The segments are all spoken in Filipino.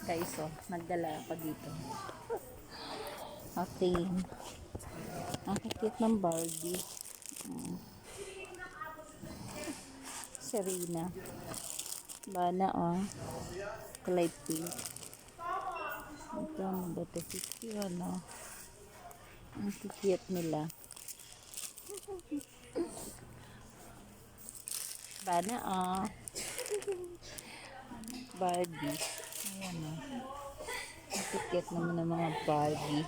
Guys, oh, nagdala ako dito. Okay. Ang cute ng Barbie. Serena. Bana, oh. Kulay pink. Ito, mabuto si ano. Ang cute nila. Bana, oh. Barbie. Ayan, oh. Ang cute naman ng mga Barbie.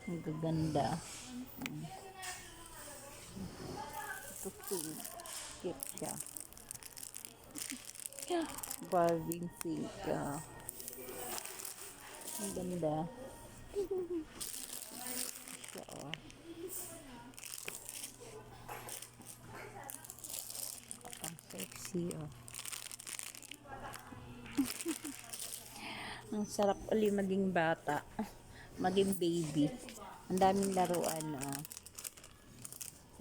Ang gaganda. Ito pink. Cute siya. Barbie pink. Ang ganda. Ito, oh. Ang sexy, oh. Ang sarap ulit maging bata. Maging baby. Ang daming laruan, oh.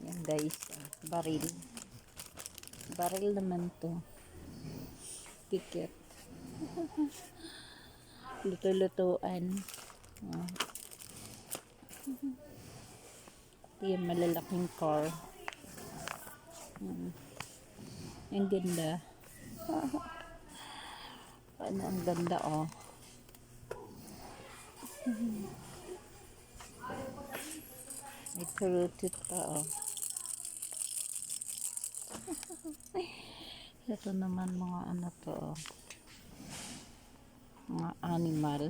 Yan guys, baril. Baril naman to. Ticket. Luto-lutuan. Oh. Ito yung malalaking car. Ang ganda. Ano ang ganda, oh. May karutit pa, oh. Ito naman mga ano to, oh. Mga animal.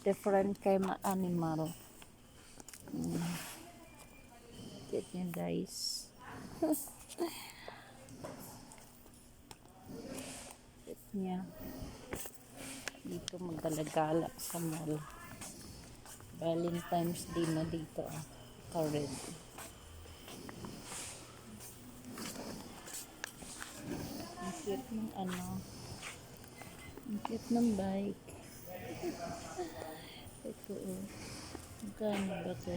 Different kay mga animal. Cute niya guys. Cute niya. Dito maggalagala sa mall. Valentine's Day na dito, oh. Red. Ang cute ng ano. Ang cute ng bike. Ito, oh. Magkano ba ito?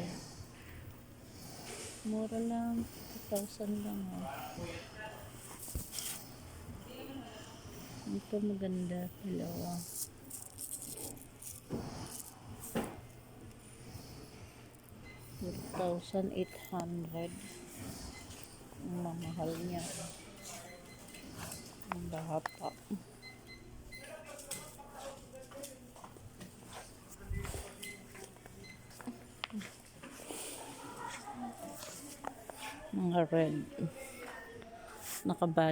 Mura lang. 2,000 lang, oh. Ito maganda. Dalawa. 4,800. Ang mamahal niya. Ang bata. Mga red. Nakabali.